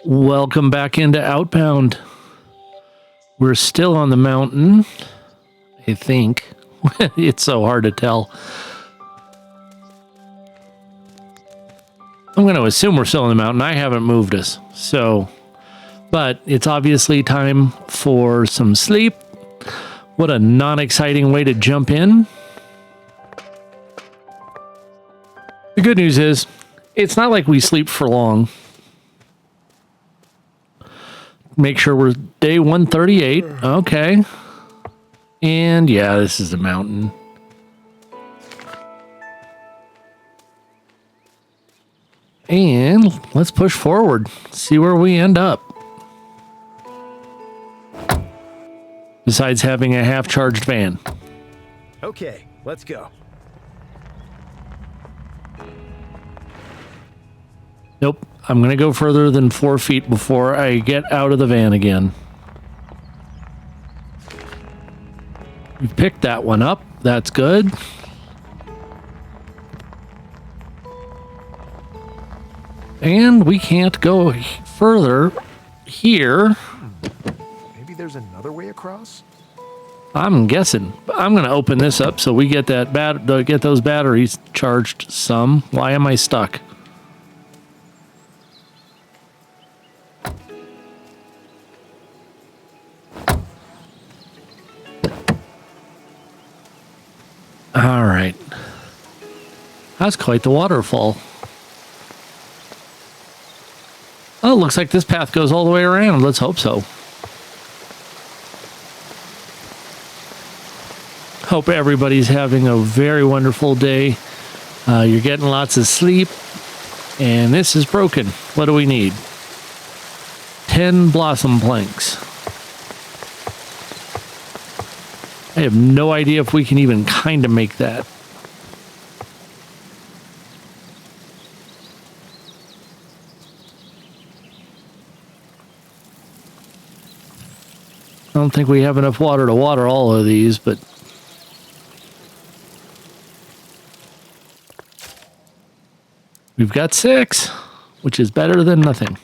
Welcome back into Outbound. We're still on the mountain, I think. It's so hard to tell. I'm going to assume we're still on the mountain. I haven't moved us. But it's obviously time for some sleep. What a non-exciting way to jump in. The good news is, it's not like we sleep for long. Make sure we're day 138. Okay. And yeah, this is the mountain. And let's push forward. See where we end up. Besides having a half-charged van. Okay, let's go. Nope. I'm going to go further than 4 feet before I get out of the van again. We picked that one up. That's good. And we can't go further here. Maybe there's another way across? I'm guessing. I'm going to open this up so we get that get those batteries charged some. Why am I stuck? All right. That's quite the waterfall. Oh, looks like this path goes all the way around. Let's hope so. Hope everybody's having a very wonderful day. You're getting lots of sleep. And this is broken. What do we need? 10 blossom planks. I have no idea if we can even kind of make that. I don't think we have enough water to water all of these, but we've got 6, which is better than nothing.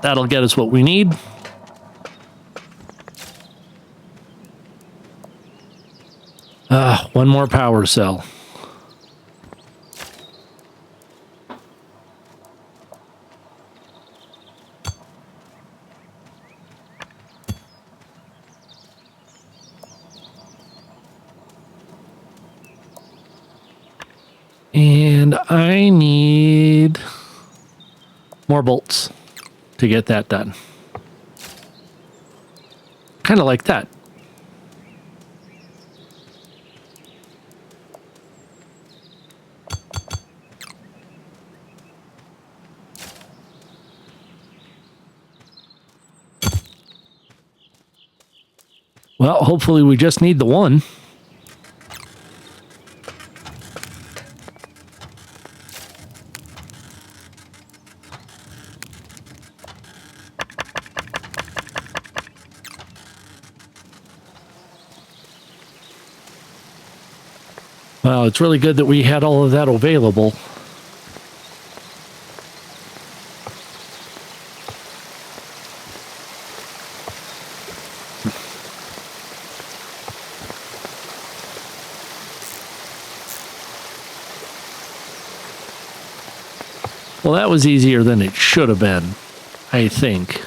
That'll get us what we need. One more power cell. And I need more bolts to get that done. Kind of like that. Well, hopefully we just need the one. Well, it's really good that we had all of that available. Well, that was easier than it should have been, I think.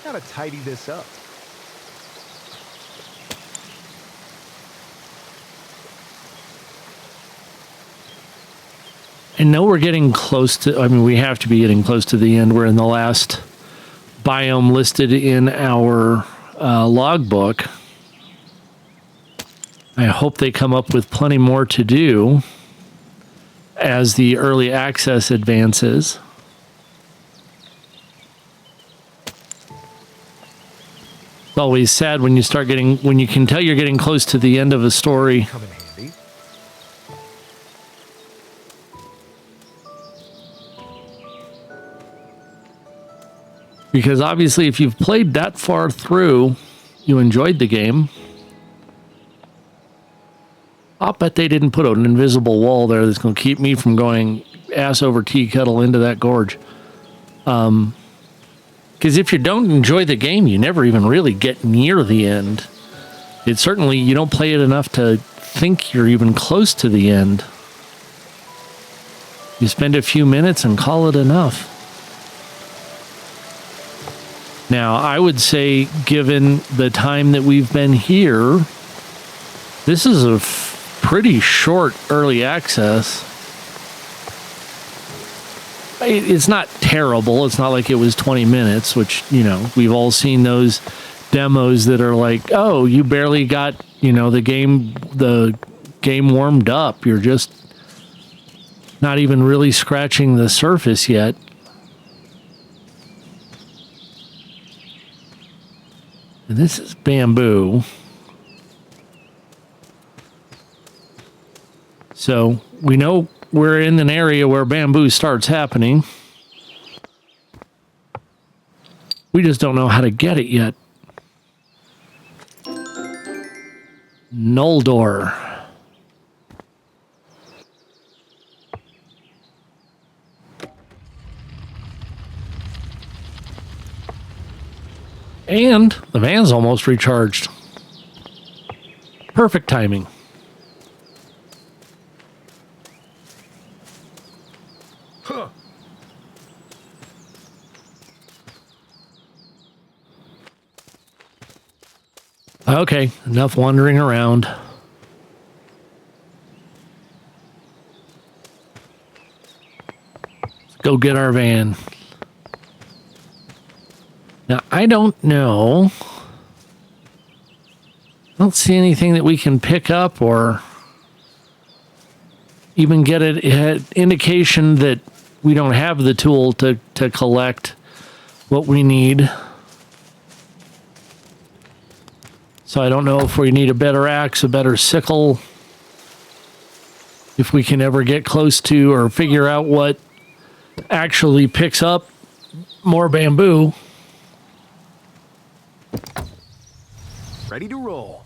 Gotta tidy this up. I know we're getting close to, we have to be getting close to the end. We're in the last biome listed in our logbook. I hope they come up with plenty more to do as the early access advances. It's always sad when you start getting, when you can tell you're getting close to the end of a story. Come in handy. Because obviously if you've played that far through, you enjoyed the game. I'll bet they didn't put an invisible wall there that's going to keep me from going ass over tea kettle into that gorge. Because if you don't enjoy the game, you never even really get near the end. It certainly, you don't play it enough to think you're even close to the end. You spend a few minutes and call it enough. Now, I would say, given the time that we've been here, this is a pretty short early access. It's not terrible. It's not like it was 20 minutes, which, you know, we've all seen those demos that are like, oh, you barely got, you know, the game warmed up. You're just not even really scratching the surface yet. And this is bamboo. So we know we're in an area where bamboo starts happening. We just don't know how to get it yet. Null door. And the van's almost recharged. Perfect timing. Huh. Okay, enough wandering around. Let's go get our van. Now, I don't know. I don't see anything that we can pick up or even get an indication that we don't have the tool to collect what we need. So I don't know if we need a better axe, a better sickle, if we can ever get close to or figure out what actually picks up more bamboo. Ready to roll.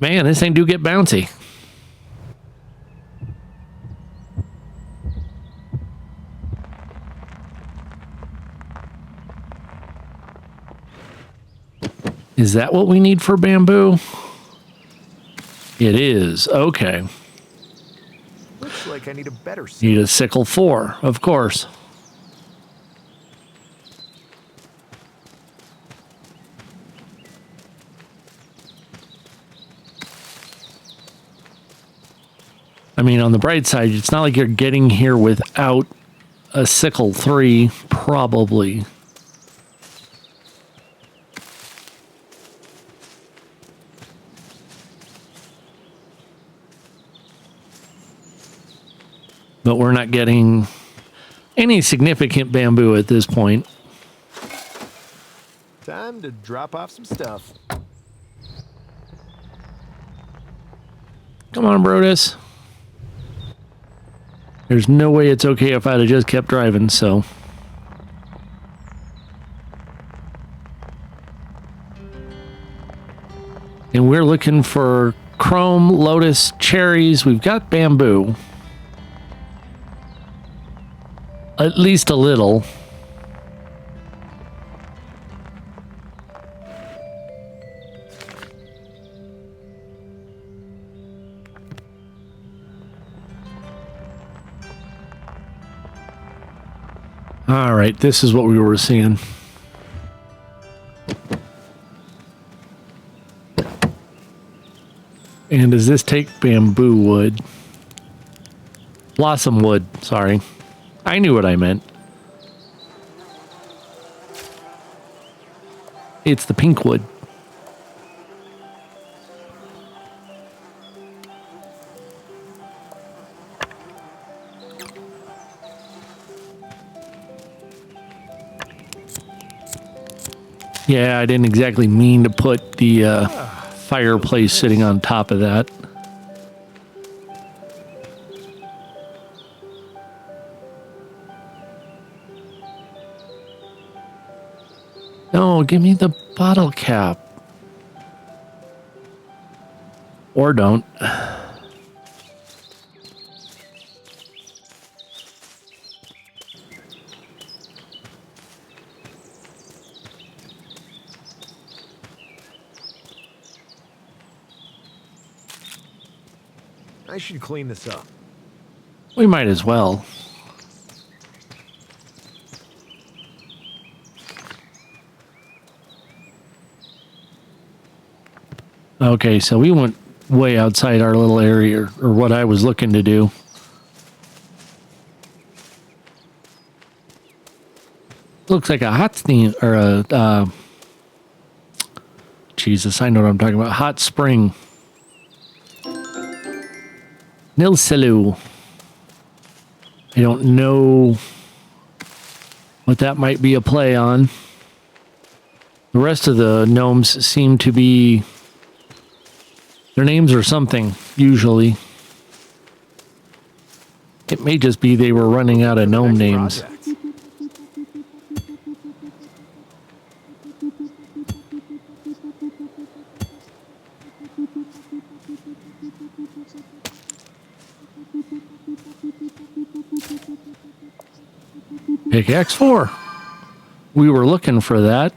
Man, this thing do get bouncy. Is that what we need for bamboo? It is. Okay. Looks like I need a better sickle. Need a sickle 4, of course. I mean, on the bright side, it's not like you're getting here without a sickle 3, probably. But we're not getting any significant bamboo at this point. Time to drop off some stuff. Come on, Brodus. There's no way it's okay if I'd have just kept driving, so. And we're looking for chrome, lotus, cherries. We've got bamboo. At least a little. All right, this is what we were seeing. And does this take bamboo wood? Blossom wood, sorry. I knew what I meant. It's the pink wood. Yeah, I didn't exactly mean to put the fireplace sitting on top of that. No, give me the bottle cap. Or don't. I should clean this up. We might as well. Okay, so we went way outside our little area, or what I was looking to do. Looks like a hot steam, or a, Jesus, I know what I'm talking about. Hot spring. Nilsalu. I don't know what that might be a play on. The rest of the gnomes seem to be... Their names are something, usually. It may just be they were running out of gnome names. Project. Pickaxe 4. We were looking for that.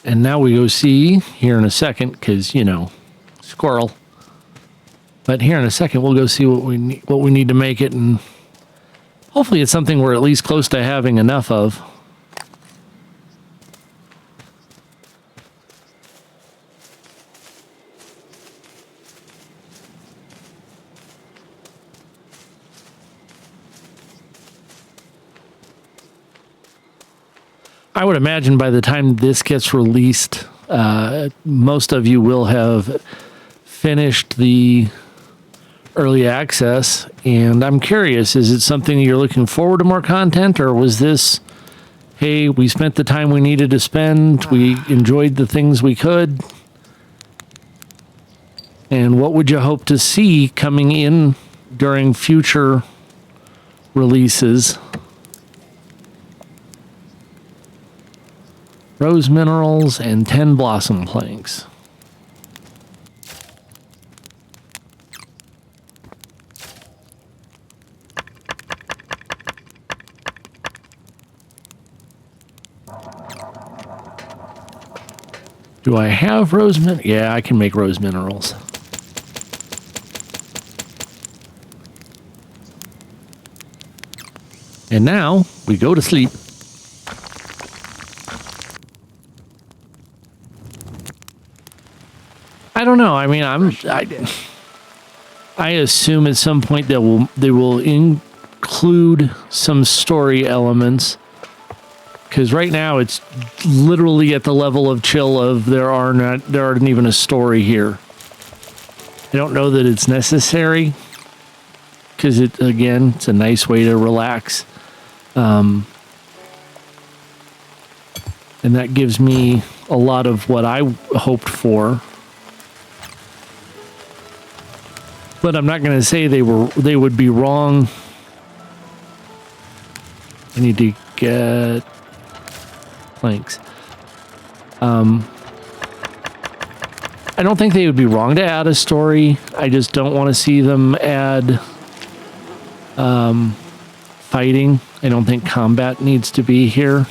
And now we go see here in a second, because, you know, squirrel. But here in a second, we'll go see what we need to make it, and hopefully it's something we're at least close to having enough of. I would imagine by the time this gets released, most of you will have finished the early access. And I'm curious, is it something you're looking forward to more content, or was this, hey, we spent the time we needed to spend, we enjoyed the things we could? And what would you hope to see coming in during future releases? Rose minerals and 10 blossom planks. Do I have rose minerals? Yeah, I can make rose minerals. And now we go to sleep. I don't know. I mean, I assume at some point they will include some story elements, because right now it's literally at the level of chill of there aren't even a story here. I don't know that it's necessary, because it's a nice way to relax, and that gives me a lot of what I hoped for. But I'm not going to say they would be wrong. I need to get planks. I don't think they would be wrong to add a story. I just don't want to see them add fighting. I don't think combat needs to be here.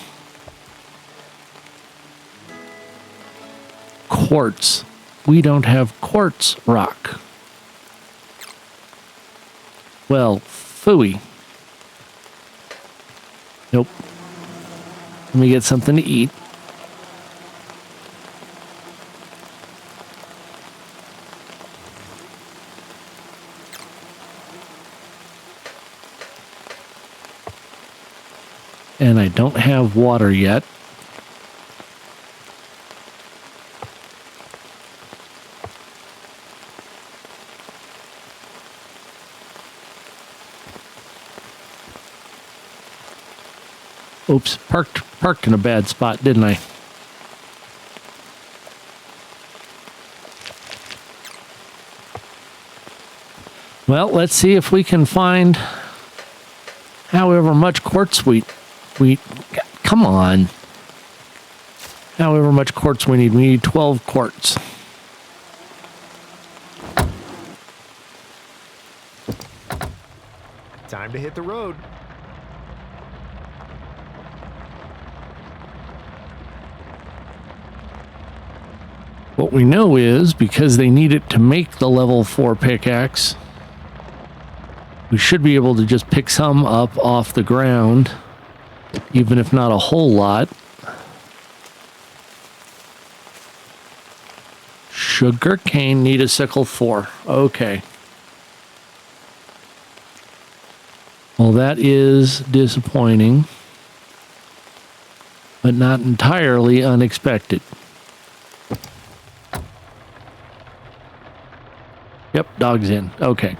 Quartz. We don't have quartz rock. Well, phooey. Nope. Let me get something to eat. And I don't have water yet. Oops, parked in a bad spot, didn't I? Well, let's see if we can find however much quartz we come on. However much quartz we need. We need 12 quartz. Time to hit the road. What we know is, because they need it to make the level 4 pickaxe, we should be able to just pick some up off the ground, even if not a whole lot. Sugar cane need a sickle for. Okay. Well, that is disappointing, but not entirely unexpected. Yep, dog's in. Okay.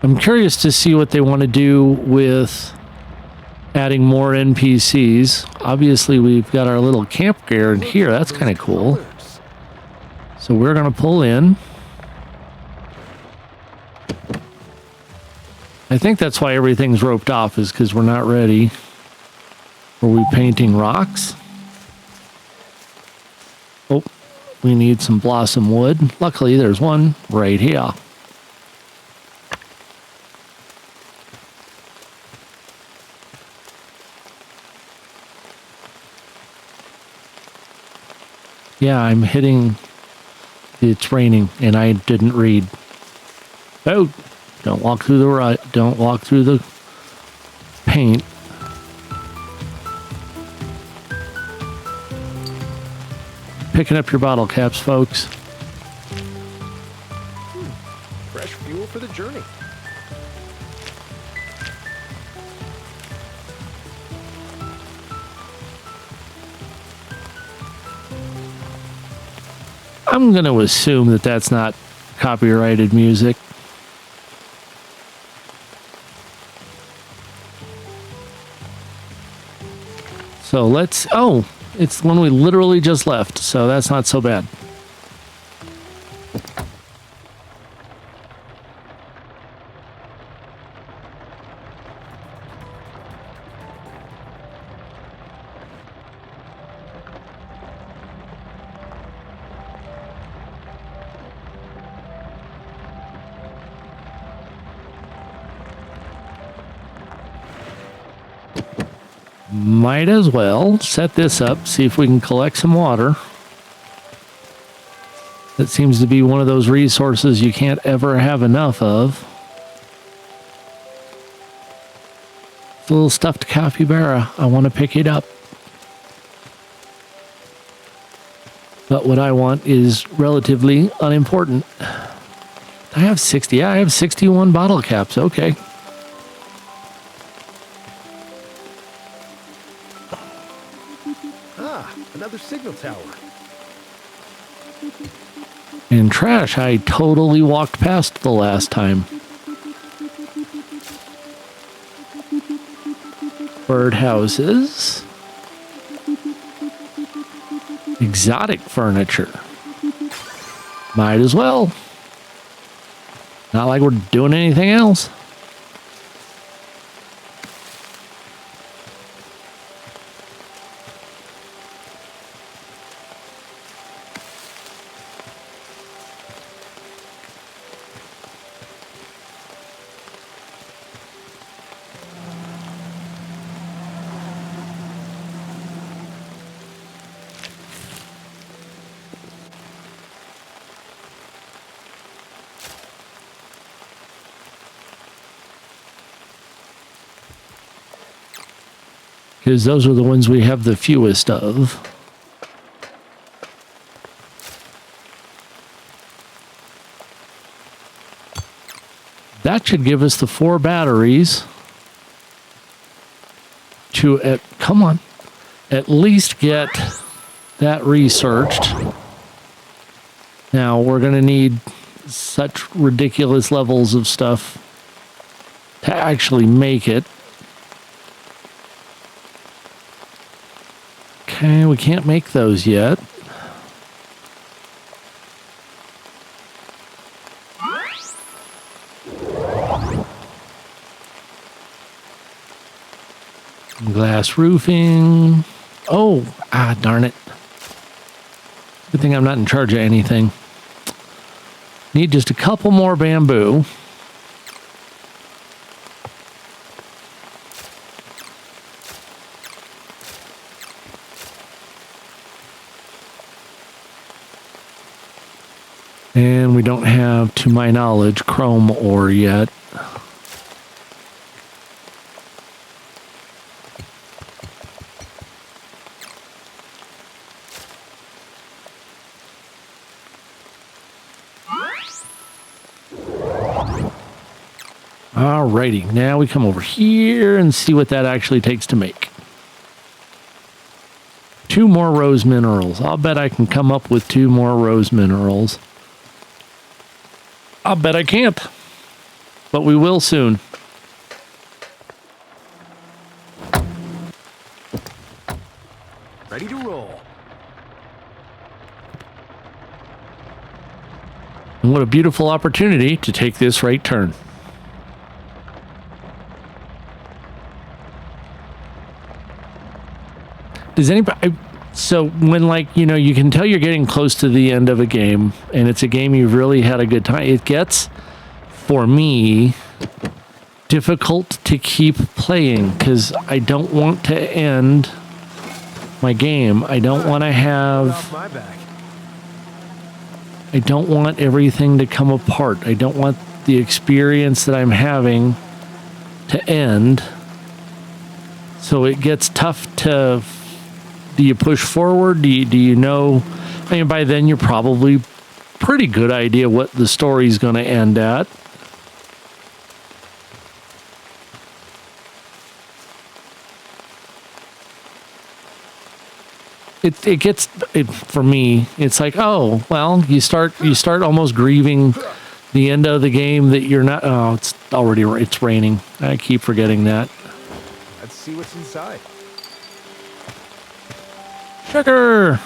I'm curious to see what they want to do with adding more NPCs. Obviously, we've got our little campground in here. That's kind of cool. So we're going to pull in. I think that's why everything's roped off, is because we're not ready. Are we painting rocks? Oh, we need some blossom wood. Luckily, there's one right here. Yeah, I'm hitting. It's raining, and I didn't read. Oh, don't walk through the rut. Don't walk through the paint. Picking up your bottle caps, folks. Fresh fuel for the journey. I'm going to assume that that's not copyrighted music. So let's... Oh, it's the one we literally just left, so that's not so bad. Might as well set this up, see if we can collect some water. That seems to be one of those resources you can't ever have enough of. It's a little stuffed capybara. I want to pick it up. But what I want is relatively unimportant. I have 60. Yeah, I have 61 bottle caps. Okay. Another signal tower. And trash, I totally walked past the last time. Birdhouses. Exotic furniture. Might as well. Not like we're doing anything else. Because those are the ones we have the fewest of. That should give us the 4 batteries to, come on, at least get that researched. Now we're going to need such ridiculous levels of stuff to actually make it. Okay, we can't make those yet. Glass roofing. Oh, darn it. Good thing I'm not in charge of anything. Need just a couple more bamboo. And we don't have, to my knowledge, chrome ore yet. Alrighty, now we come over here and see what that actually takes to make. 2 more rose minerals. I'll bet I can come up with 2 more rose minerals. I'll bet I can't, but we will soon. Ready to roll. And what a beautiful opportunity to take this right turn. Does anybody... So when, like, you know, you can tell you're getting close to the end of a game, and it's a game you've really had a good time, it gets, for me, difficult to keep playing, because I don't want to end my game. I don't want to have... Off my back. I don't want everything to come apart. I don't want the experience that I'm having to end. So it gets tough to... Do you push forward? Do you know? I mean, by then you're probably pretty good idea what the story's going to end at. It gets for me. It's like, oh well, you start almost grieving the end of the game that you're not. Oh, it's raining. I keep forgetting that. Let's see what's inside. Sugar.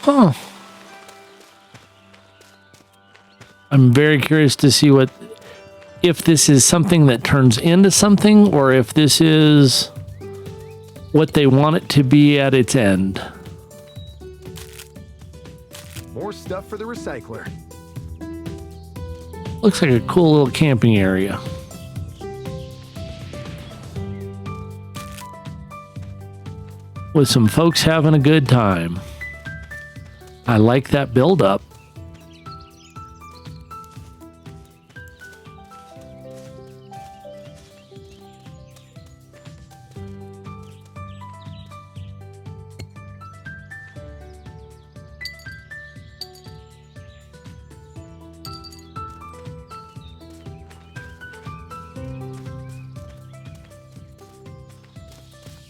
Huh. I'm very curious to see if this is something that turns into something, or if this is what they want it to be at its end. More stuff for the recycler. Looks like a cool little camping area. With some folks having a good time. I like that build up.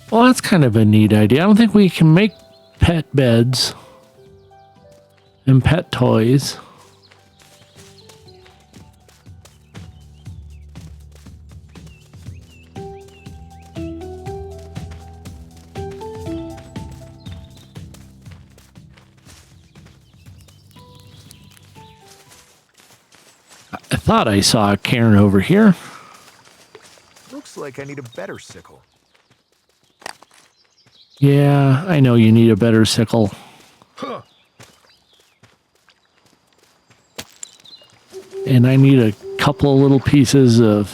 Well, that's kind of a neat idea. I don't think we can make pet beds and pet toys. I thought I saw a cairn over here. Looks like I need a better sickle. Yeah, I know you need a better sickle. Huh. And I need a couple of little pieces of...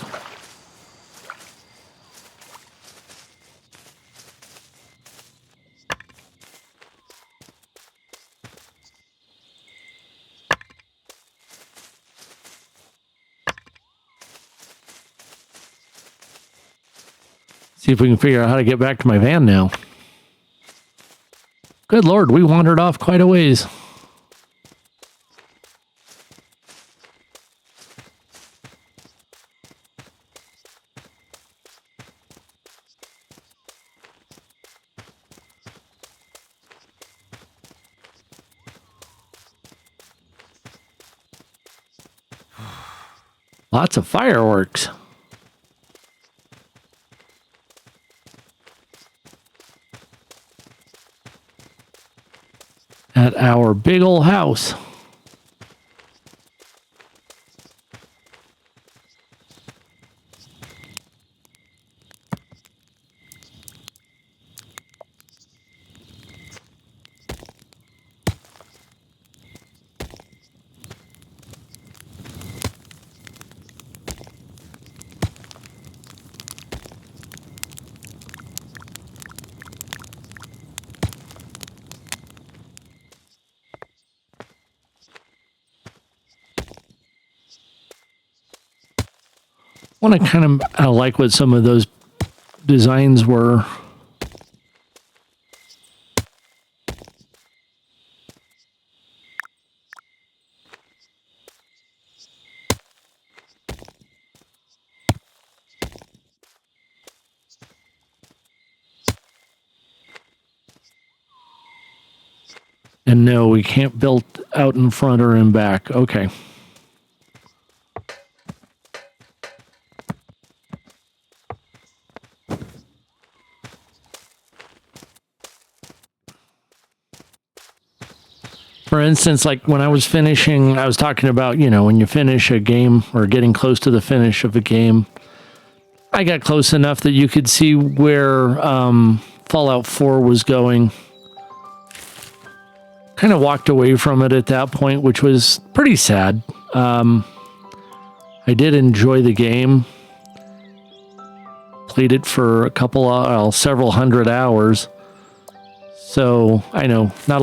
See if we can figure out how to get back to my van now. Good Lord, we wandered off quite a ways. Lots of fireworks. At our big old house. Want to kind of like what some of those designs were. And no, we can't build out in front or in back. Okay. For instance, like when I was finishing, I was talking about, you know, when you finish a game or getting close to the finish of a game, I got close enough that you could see where Fallout 4 was going. Kind of walked away from it at that point, which was pretty sad. I did enjoy the game. Played it for several hundred hours. So I know not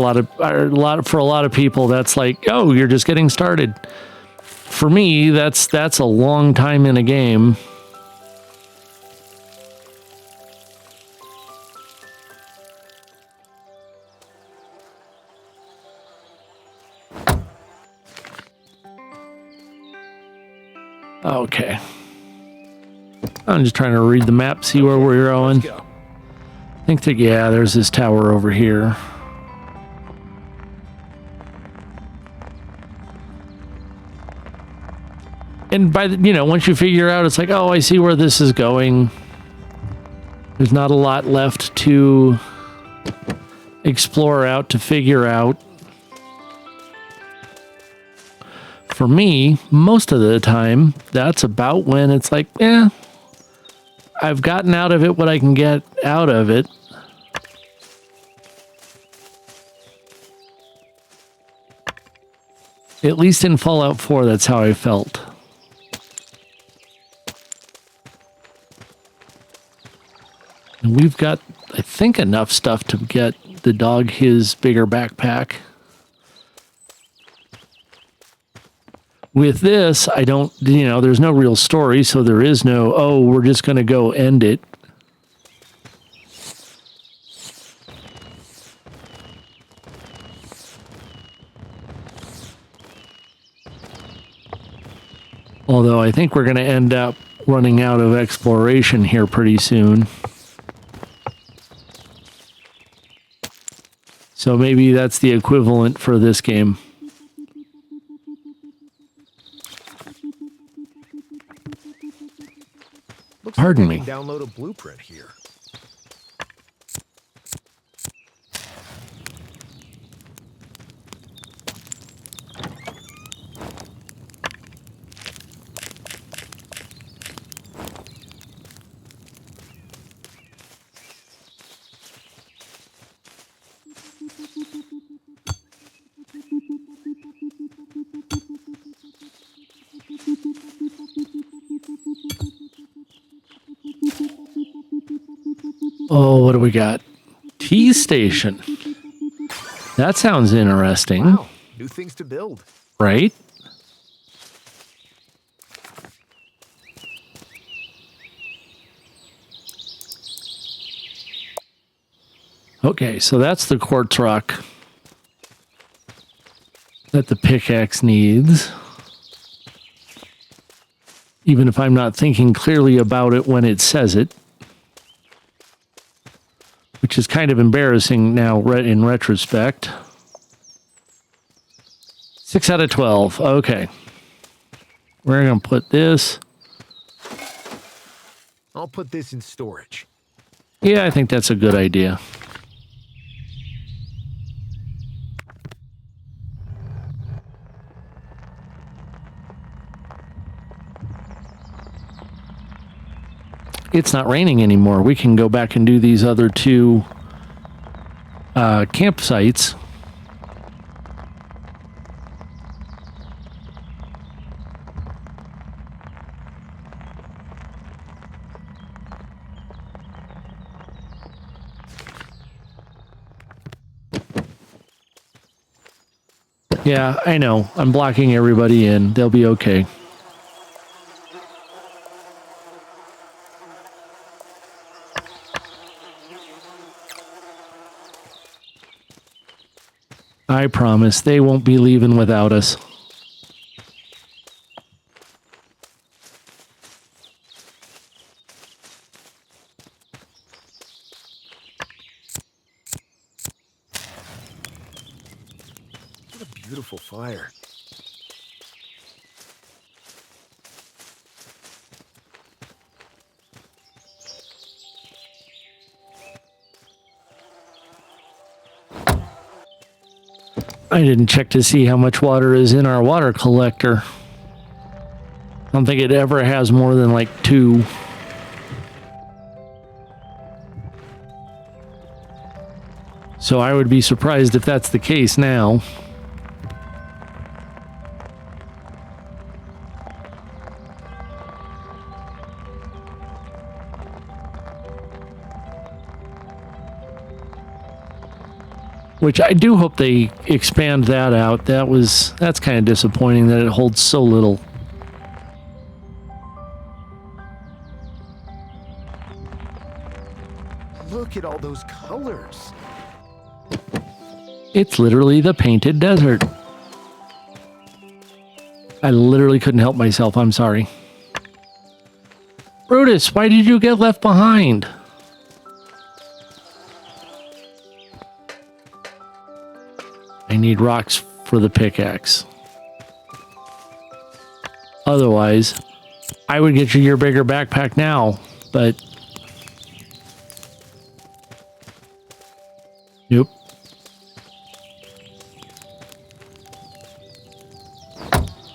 for a lot of people that's like, oh, you're just getting started. For me, that's a long time in a game. Okay. I'm just trying to read the map, see where we're going. I think that, yeah, there's this tower over here. And once you figure out, it's like, oh, I see where this is going. There's not a lot left to explore out, to figure out. For me, most of the time, that's about when it's like, I've gotten out of it what I can get out of it. At least in Fallout 4, that's how I felt. And we've got, I think, enough stuff to get the dog his bigger backpack. With this, I don't, there's no real story, so there is no, oh, we're just going to go end it. Although I think we're going to end up running out of exploration here pretty soon. So maybe that's the equivalent for this game. Pardon me. Download a blueprint here. Oh, what do we got? Tea station. That sounds interesting. Wow, new things to build. Right? Okay, so that's the quartz rock that the pickaxe needs. Even if I'm not thinking clearly about it when it says it. Which is kind of embarrassing now in retrospect. 6 out of 12. Okay. We're going to put this. I'll put this in storage. Yeah, I think that's a good idea. It's not raining anymore. We can go back and do these other two campsites. Yeah, I know. I'm blocking everybody in. They'll be okay. I promise they won't be leaving without us. What a beautiful fire. I didn't check to see how much water is in our water collector. I don't think it ever has more than like 2. So I would be surprised if that's the case now. Which I do hope they expand that out. That's kind of disappointing that it holds so little. Look at all those colors. It's literally the painted desert. I literally couldn't help myself. I'm sorry. Brutus, why did you get left behind? I need rocks for the pickaxe. Otherwise, I would get you your bigger backpack now, but nope.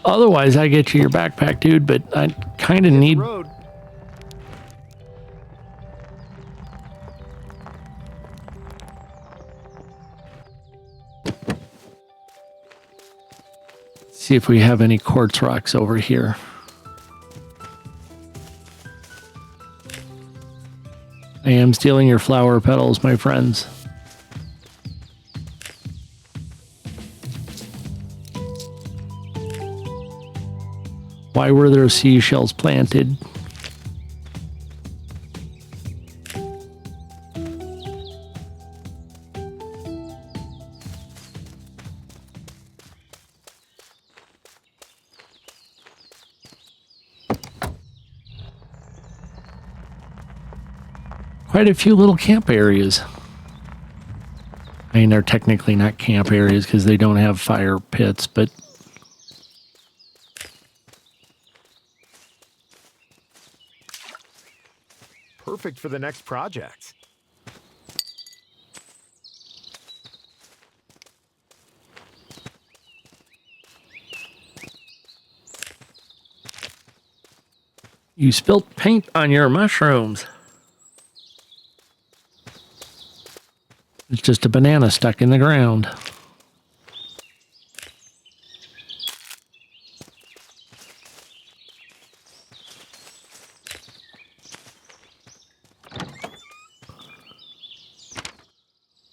Otherwise, I get you your backpack, dude, but I kind of need... Road. See if we have any quartz rocks over here. I am stealing your flower petals, my friends. Why were there seashells planted? Quite a few little camp areas. I mean, they're technically not camp areas because they don't have fire pits, but Perfect for the next project. you spilt paint on your mushrooms. It's just a banana stuck in the ground.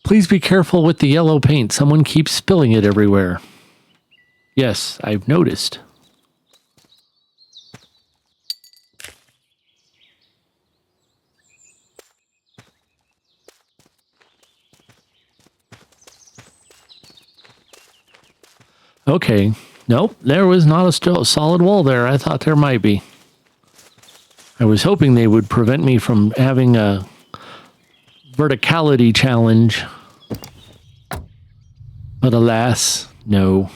Please be careful with the yellow paint. Someone keeps spilling it everywhere. Yes, I've noticed. Okay. Nope, there was not a solid wall there. I thought there might be. I was hoping they would prevent me from having a verticality challenge. But alas, no.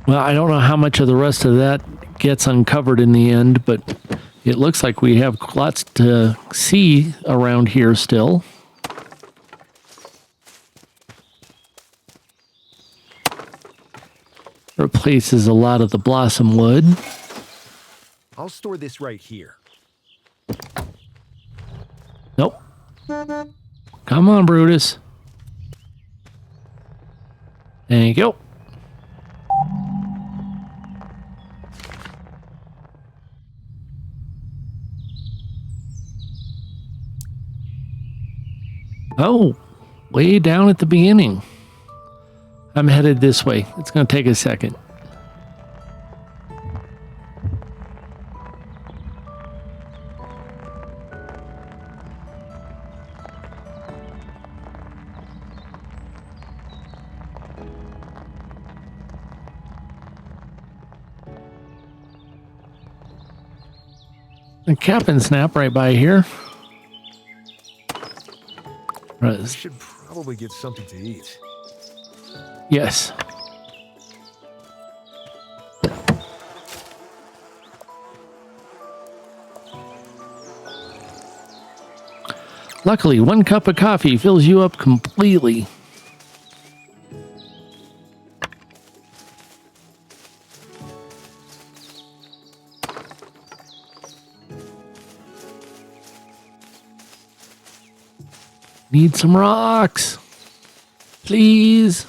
Well, I don't know how much of the rest of that gets uncovered in the end, but it looks like we have lots to see around here still. Replaces a lot of the blossom wood. I'll store this right here. Nope. Come on, Brutus. There you go. Oh, way down at the beginning. I'm headed this way. It's going to take a second. A cap and snap right by here. I should probably get something to eat. Yes. Luckily, 1 cup of coffee fills you up completely. Need some rocks. Please.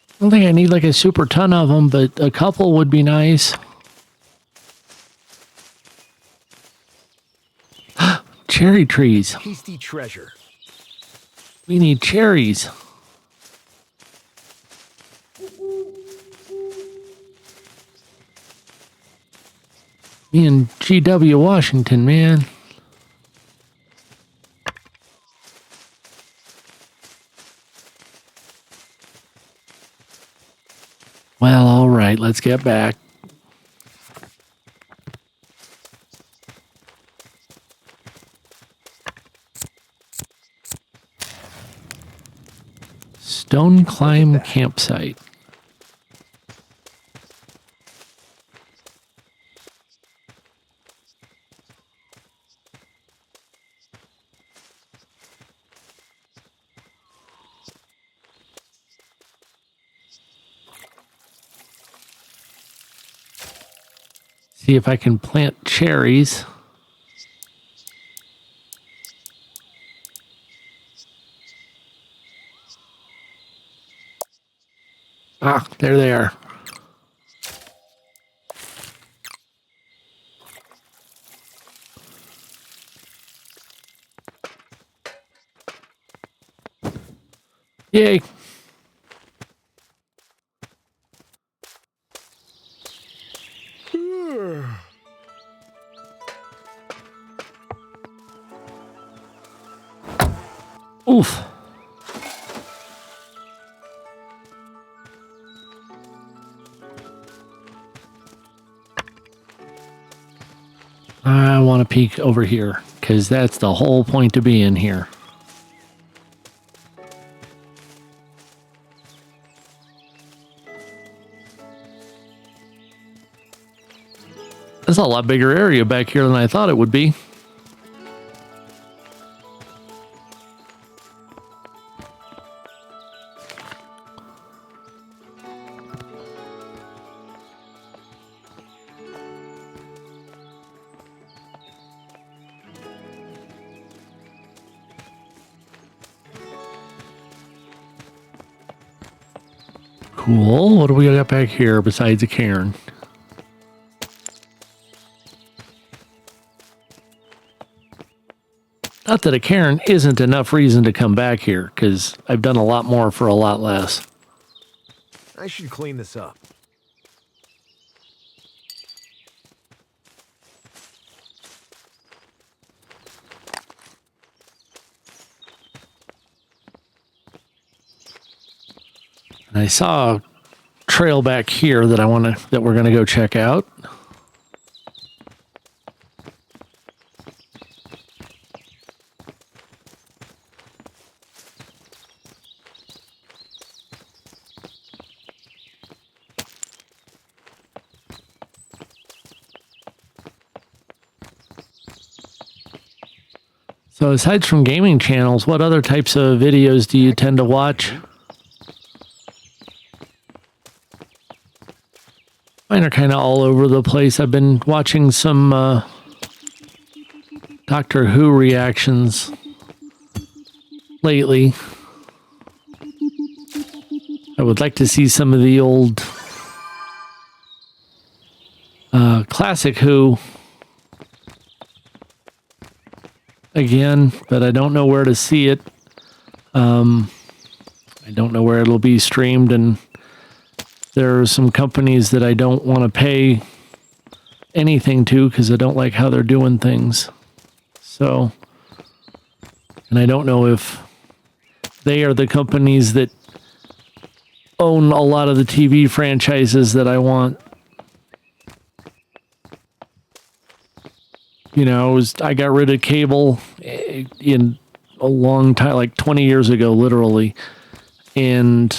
I don't think I need like a super ton of them, but a couple would be nice. Cherry trees. Tasty treasure. We need cherries. Me and G.W. Washington, man. Well, all right, let's get back. Stone Climb Campsite. See if I can plant cherries. Ah, there they are. Yay. Oof. I want to peek over here because that's the whole point to being here. That's a lot bigger area back here than I thought it would be. Cool. What do we got back here besides a cairn? Not that a cairn isn't enough reason to come back here, because I've done a lot more for a lot less. I should clean this up. And I saw a trail back here that we're gonna go check out. So aside from gaming channels, what other types of videos do you tend to watch? Mine are kind of all over the place. I've been watching some Doctor Who reactions lately. I would like to see some of the old classic Who again, but I don't know where to see it. I don't know where it'll be streamed, and there are some companies that I don't want to pay anything to because I don't like how they're doing things. So, and I don't know if they are the companies that own a lot of the TV franchises that I want. You know, I got rid of cable in a long time, like 20 years ago, literally. And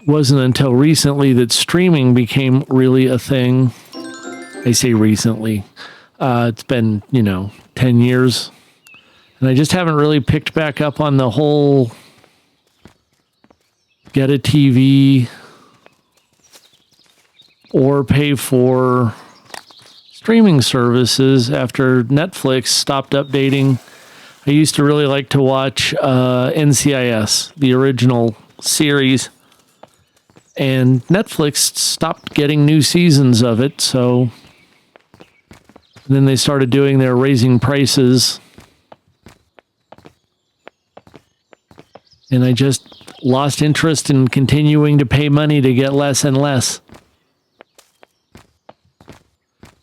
wasn't until recently that streaming became really a thing. I say recently. It's been, 10 years. And I just haven't really picked back up on the whole get a TV or pay for streaming services after Netflix stopped updating. I used to really like to watch NCIS, the original series, and Netflix stopped getting new seasons of it, so then they started doing their raising prices, and I just lost interest in continuing to pay money to get less and less.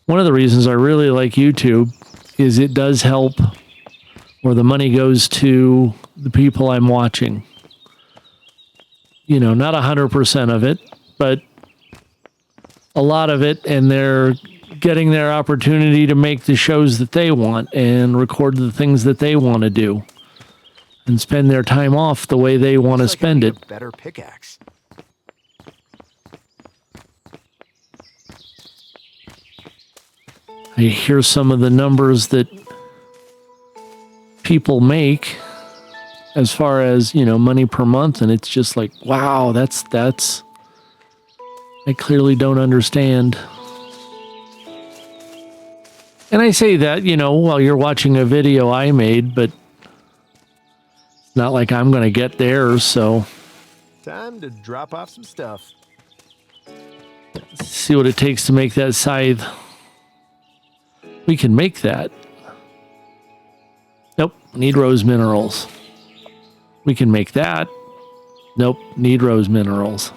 One of the reasons I really like YouTube is it does help where the money goes to the people I'm watching. Not 100% of it, but a lot of it, and they're getting their opportunity to make the shows that they want and record the things that they want to do and spend their time off the way they want to spend it. A better pickaxe. I hear some of the numbers that people make as far as, money per month, and it's just like, wow, that's I clearly don't understand. And I say that, while you're watching a video I made, but it's not like I'm going to get theirs, so Time to drop off some stuff. see what it takes to make that scythe. We can make that. Nope, need rose minerals. We can make that. Nope, need rose minerals.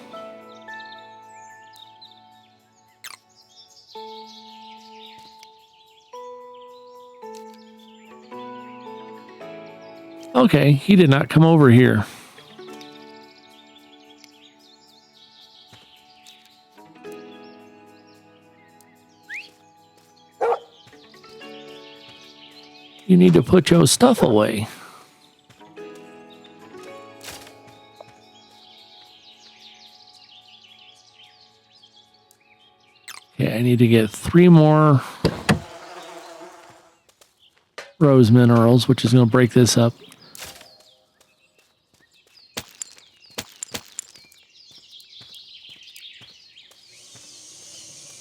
Okay, he did not come over here. You need to put your stuff away. Okay, I need to get 3 more rose minerals, which is going to break this up.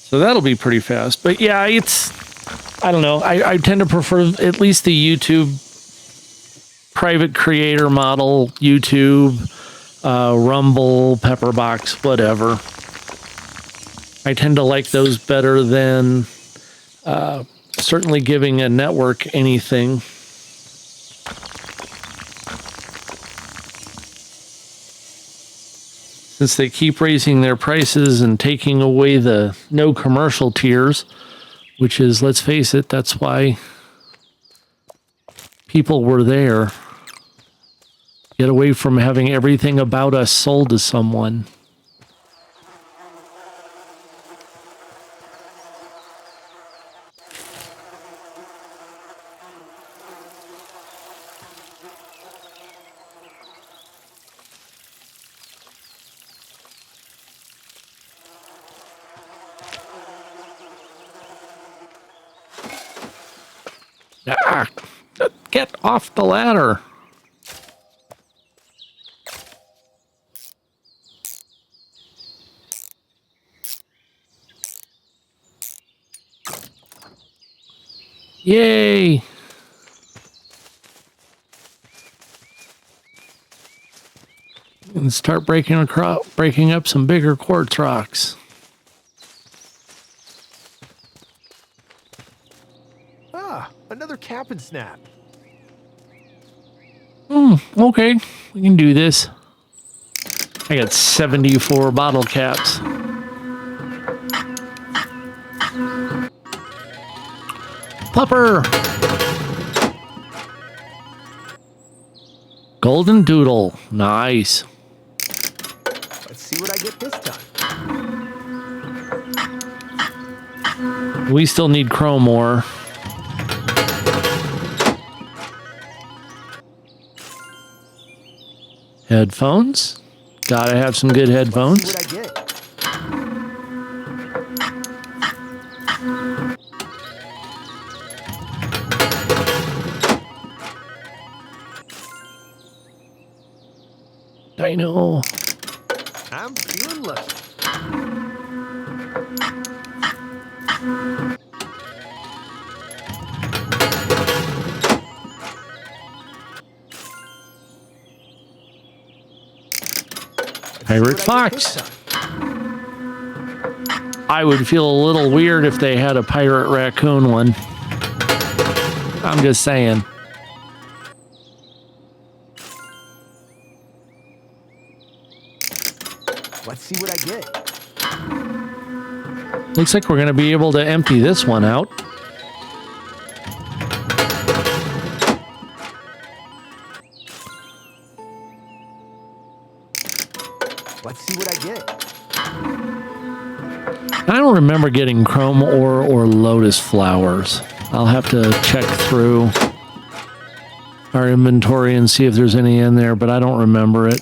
So that'll be pretty fast. But yeah, I don't know. I tend to prefer at least the YouTube private creator model, YouTube, Rumble, Pepperbox, whatever. I tend to like those better than certainly giving a network anything. Since they keep raising their prices and taking away the no commercial tiers, which is, let's face it, that's why people were there. Get away from having everything about us sold to someone. Ah, get off the ladder. Yay! And start breaking up some bigger quartz rocks. Ah, another cap and snap. Okay, we can do this. I got 74 bottle caps. Pupper! Golden Doodle. Nice. Let's see what I get this time. We still need chrome ore. Headphones. Gotta have some good headphones. Let's see what I get. Dino. I'm feeling lucky. Pirate Fox. I would feel a little weird if they had a pirate raccoon one. I'm just saying. Let's see what I get. Looks like we're going to be able to empty this one out. Let's see what I get. I don't remember getting chrome ore or lotus flowers. I'll have to check through our inventory and see if there's any in there, but I don't remember it.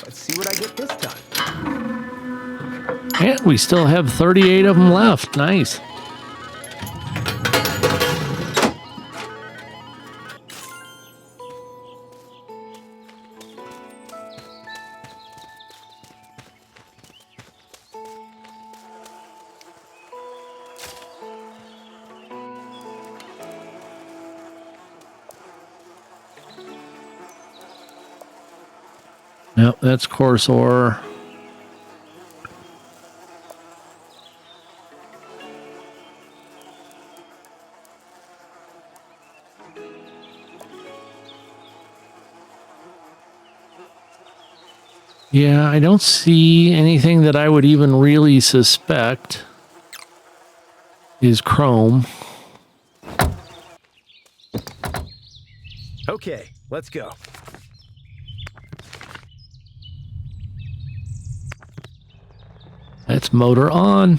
Let's see what I get this time. And we still have 38 of them left. Nice. Yep, that's coarse ore. Yeah, I don't see anything that I would even really suspect is chrome. Okay, let's go. That's motor on.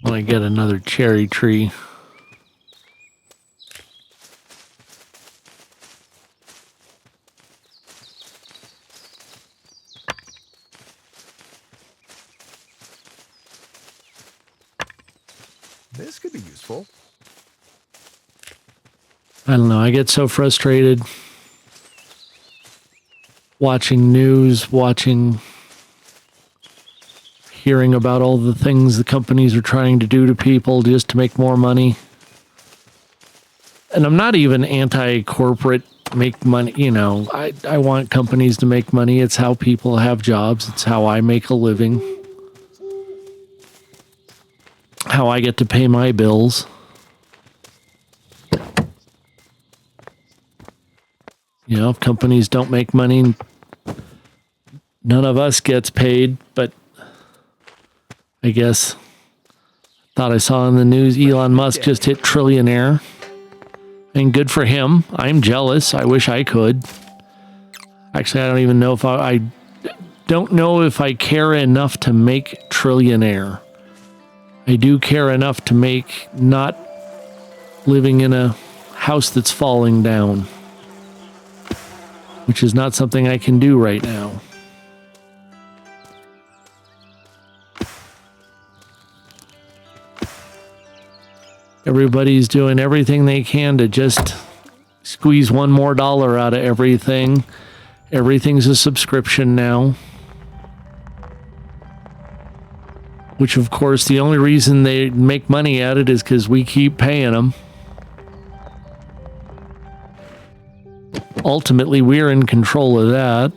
When I get another cherry tree. This could be useful. I don't know. I get so frustrated watching news, hearing about all the things the companies are trying to do to people just to make more money. And I'm not even anti-corporate make money. You know, I want companies to make money. It's how people have jobs. It's how I make a living. How I get to pay my bills. You know, if companies don't make money, none of us gets paid. But I guess, thought I saw in the news, Elon Musk just hit trillionaire. And good for him. I'm jealous. I wish I could. Actually, I don't even know if I don't know if I care enough to make trillionaire. I do care enough to make not living in a house that's falling down. which is not something I can do right now. Everybody's doing everything they can to just squeeze one more dollar out of everything. Everything's a subscription now. Which, of course, the only reason they make money at it is because we keep paying them. Ultimately, we're in control of that.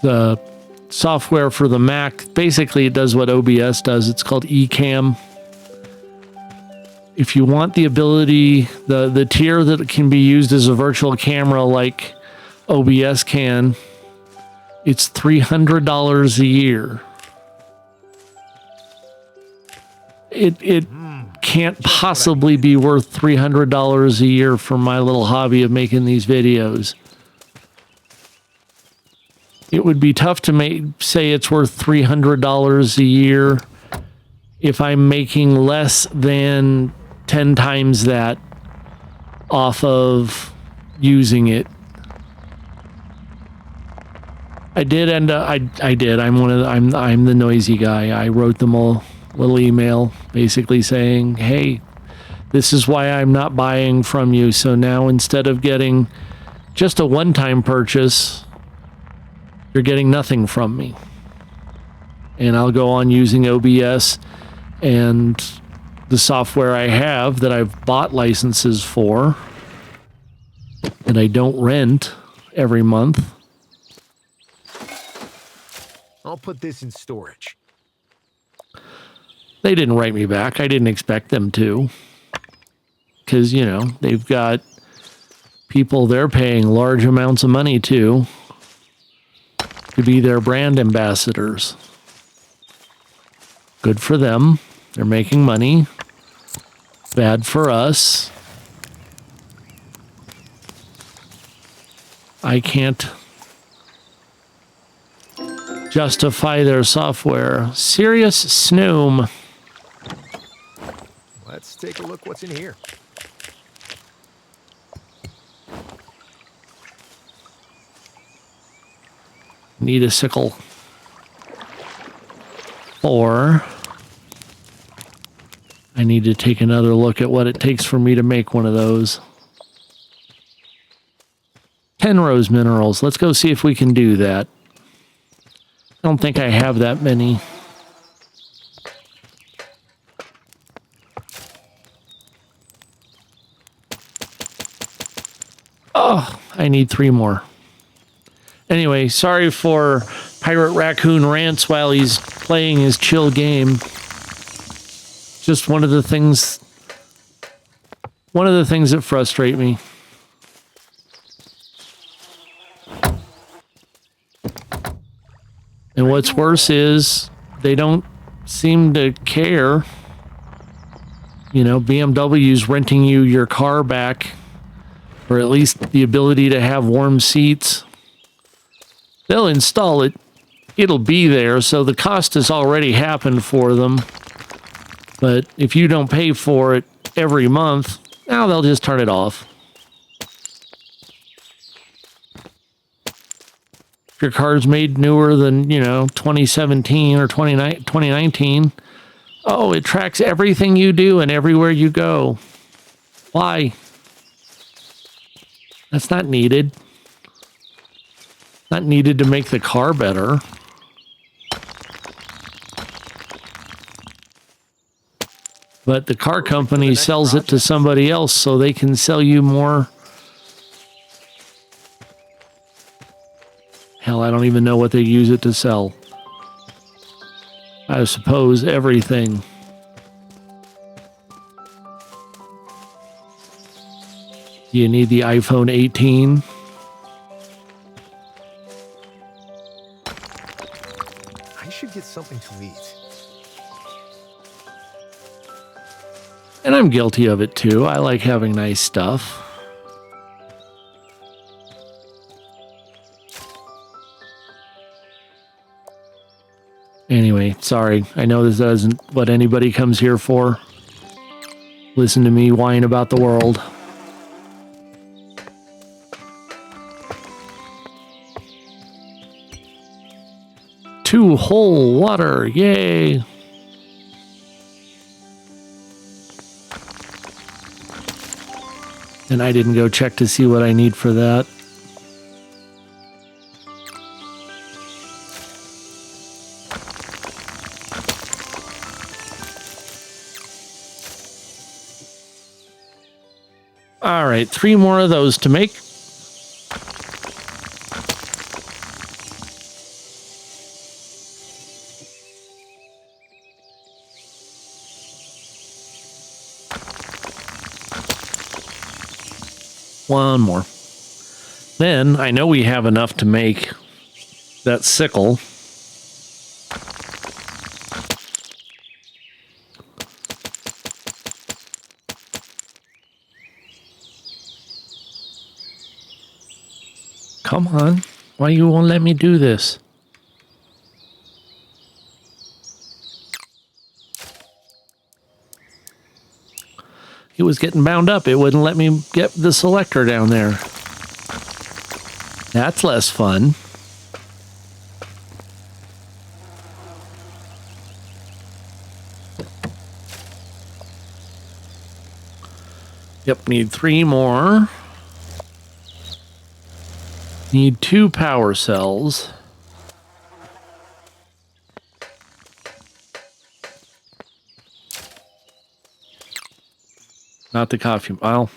The software for the Mac, basically it does what OBS does. It's called Ecamm. If you want the ability, the tier that can be used as a virtual camera like OBS can, it's $300 a year. It can't possibly be worth $300 a year for my little hobby of making these videos. It would be tough to say it's worth $300 a year if I'm making less than 10 times that off of using it. I did end up, I did. I'm the noisy guy. I wrote them a little email basically saying, hey, this is why I'm not buying from you. So now instead of getting just a one-time purchase, you're getting nothing from me. And I'll go on using OBS and the software I have that I've bought licenses for that I don't rent every month. I'll put this in storage. They didn't write me back. I didn't expect them to. Because, you know, they've got people they're paying large amounts of money to be their brand ambassadors. Good for them. They're making money. Bad for us. I can't justify their software. Serious Snoom. Let's take a look what's in here. Need a sickle. Or I need to take another look at what it takes for me to make one of those. 10 rose minerals. Let's go see if we can do that. I don't think I have that many. Oh, I need 3 more. Anyway, sorry for Pirate Raccoon rants while he's playing his chill game. Just one of the things that frustrate me. And what's worse is they don't seem to care. You know, BMW's renting you your car back, or at least the ability to have warm seats. They'll install it. It'll be there, so the cost has already happened for them. But if you don't pay for it every month, now they'll just turn it off. If your car's made newer than, 2017 or 2019, oh, it tracks everything you do and everywhere you go. Why? That's not needed. Not needed to make the car better. But the car company sells it to somebody else so they can sell you more. Hell, I don't even know what they use it to sell. I suppose everything. You need the iPhone 18. I should get something to eat. And I'm guilty of it too. I like having nice stuff. Anyway, sorry. I know this isn't what anybody comes here for. Listen to me whine about the world. Two whole water, yay! And I didn't go check to see what I need for that. All right, 3 more of those to make. One more. Then I know we have enough to make that sickle. Come on. Why you won't let me do this? It was getting bound up. It wouldn't let me get the selector down there. That's less fun. Yep, need 3 more. Need 2 power cells. Not the coffee. Well.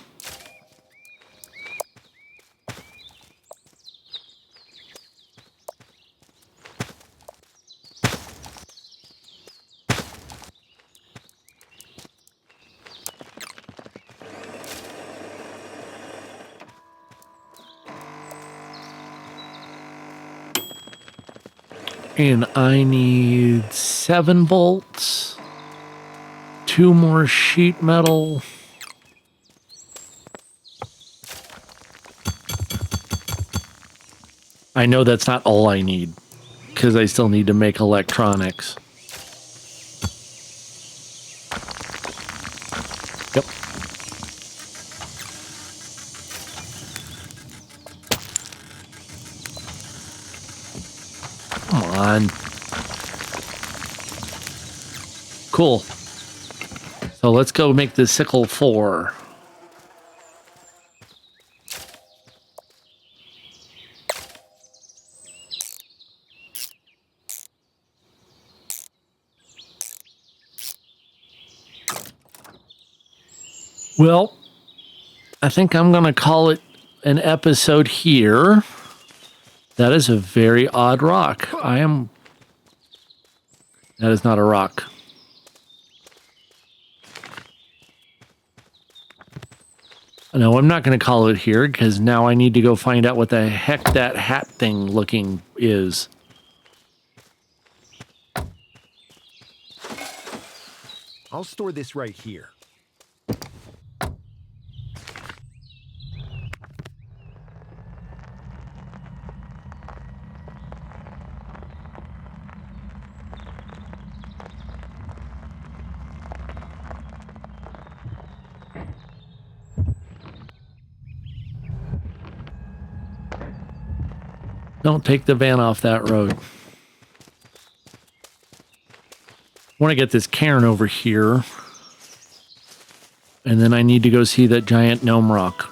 And I need 7 bolts, 2 more sheet metal. I know that's not all I need, because I still need to make electronics. Yep. Come on. Cool. So let's go make the sickle 4. Well, I think I'm going to call it an episode here. That is a very odd rock. That is not a rock. No, I'm not going to call it here because now I need to go find out what the heck that hat thing looking is. I'll store this right here. Don't take the van off that road. I want to get this cairn over here. And then I need to go see that giant gnome rock.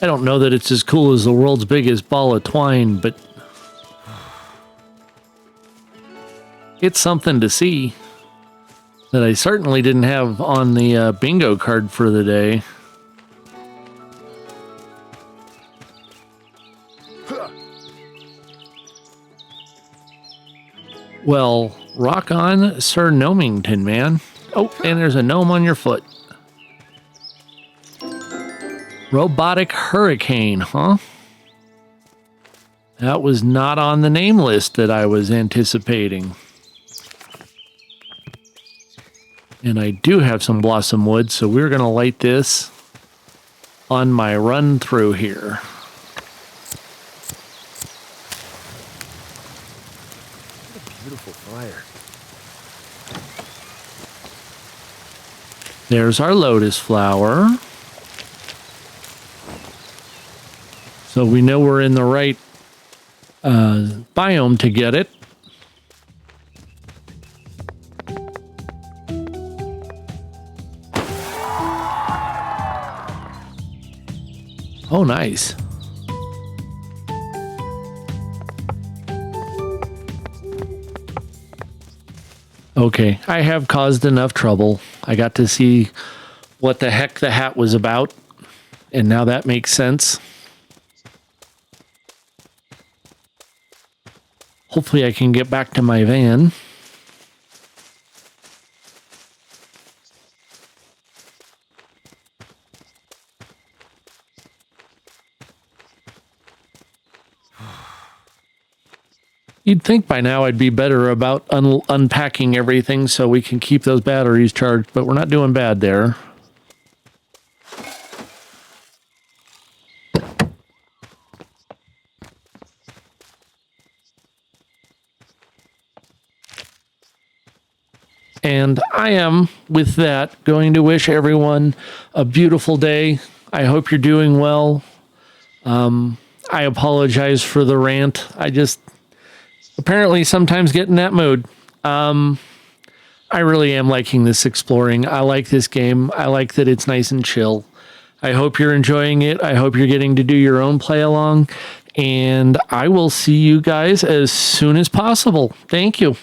I don't know that it's as cool as the world's biggest ball of twine, but it's something to see that I certainly didn't have on the bingo card for the day. Well, rock on, Sir Gnomington, man. Oh, and there's a gnome on your foot. Robotic hurricane, huh? That was not on the name list that I was anticipating. And I do have some blossom wood, so we're going to light this on my run through here. What a beautiful fire. There's our lotus flower. So we know we're in the right biome to get it. Oh, nice. Okay, I have caused enough trouble. I got to see what the heck the hat was about, and now that makes sense. Hopefully I can get back to my van. You'd think by now I'd be better about unpacking everything so we can keep those batteries charged, but we're not doing bad there. And I am, with that, going to wish everyone a beautiful day. I hope you're doing well. I apologize for the rant. I just apparently sometimes get in that mood. I really am liking this exploring. I like this game. I like that it's nice and chill. I hope you're enjoying it. I hope you're getting to do your own play along. And I will see you guys as soon as possible. Thank you.